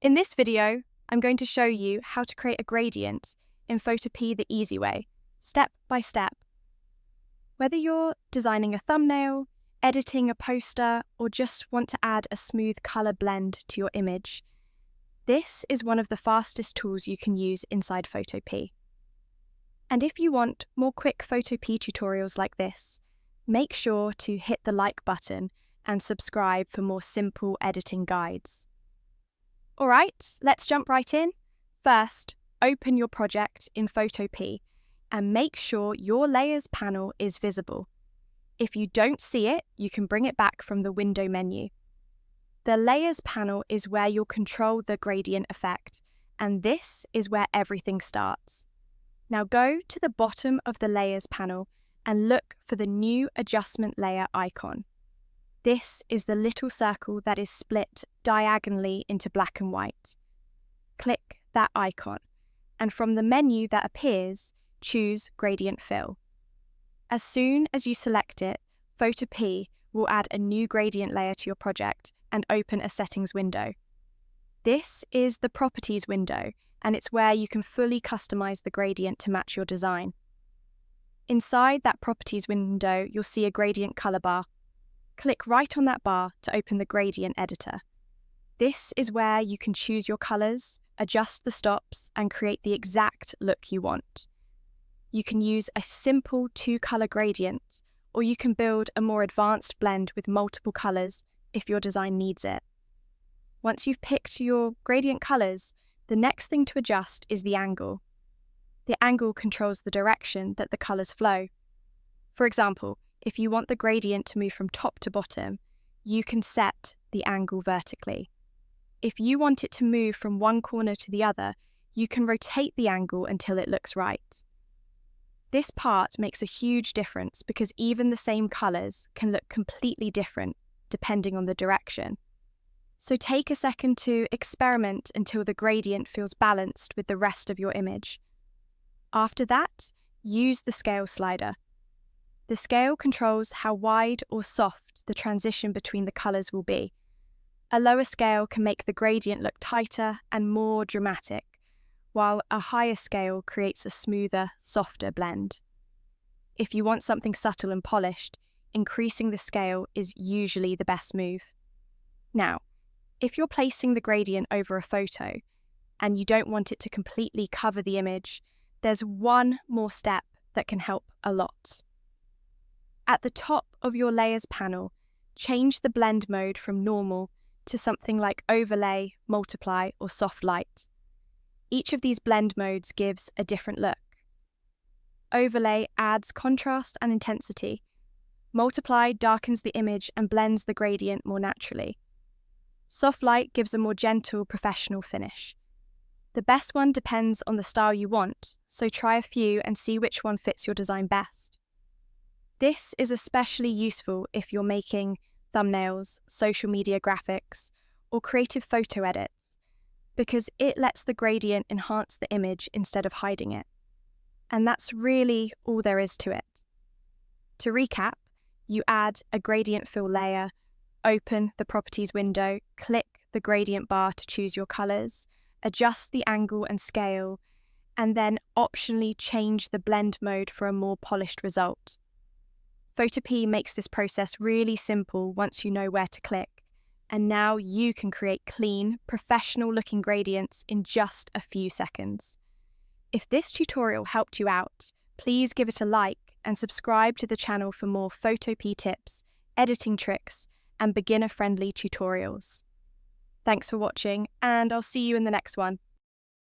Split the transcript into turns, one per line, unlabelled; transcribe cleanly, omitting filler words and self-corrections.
In this video, I'm going to show you how to create a gradient in Photopea the easy way, step by step. Whether you're designing a thumbnail, editing a poster, or just want to add a smooth color blend to your image, this is one of the fastest tools you can use inside Photopea. And if you want more quick Photopea tutorials like this, make sure to hit the like button and subscribe for more simple editing guides. Alright, let's jump right in. First, open your project in Photopea and make sure your Layers panel is visible. If you don't see it, you can bring it back from the window menu. The Layers panel is where you'll control the gradient effect, and this is where everything starts. Now go to the bottom of the Layers panel and look for the new adjustment layer icon. This is the little circle that is split diagonally into black and white. Click that icon, and from the menu that appears, choose Gradient Fill. As soon as you select it, Photopea will add a new gradient layer to your project and open a settings window. This is the Properties window, and it's where you can fully customize the gradient to match your design. Inside that Properties window, you'll see a gradient color bar. Click right on that bar to open the gradient editor. This is where you can choose your colors, adjust the stops, and create the exact look you want. You can use a simple two-color gradient, or you can build a more advanced blend with multiple colors if your design needs it. Once you've picked your gradient colors, the next thing to adjust is the angle. The angle controls the direction that the colors flow. For example, if you want the gradient to move from top to bottom, you can set the angle vertically. If you want it to move from one corner to the other, you can rotate the angle until it looks right. This part makes a huge difference because even the same colors can look completely different depending on the direction. So take a second to experiment until the gradient feels balanced with the rest of your image. After that, use the scale slider. The scale controls how wide or soft the transition between the colors will be. A lower scale can make the gradient look tighter and more dramatic, while a higher scale creates a smoother, softer blend. If you want something subtle and polished, increasing the scale is usually the best move. Now, if you're placing the gradient over a photo and you don't want it to completely cover the image, there's one more step that can help a lot. At the top of your Layers panel, change the blend mode from normal to something like Overlay, Multiply, or Soft Light. Each of these blend modes gives a different look. Overlay adds contrast and intensity. Multiply darkens the image and blends the gradient more naturally. Soft Light gives a more gentle, professional finish. The best one depends on the style you want, so try a few and see which one fits your design best. This is especially useful if you're making thumbnails, social media graphics, or creative photo edits, because it lets the gradient enhance the image instead of hiding it. And that's really all there is to it. To recap, you add a gradient fill layer, open the Properties window, click the gradient bar to choose your colors, adjust the angle and scale, and then optionally change the blend mode for a more polished result. Photopea makes this process really simple once you know where to click, and now you can create clean, professional-looking gradients in just a few seconds. If this tutorial helped you out, please give it a like and subscribe to the channel for more Photopea tips, editing tricks, and beginner-friendly tutorials. Thanks for watching, and I'll see you in the next one.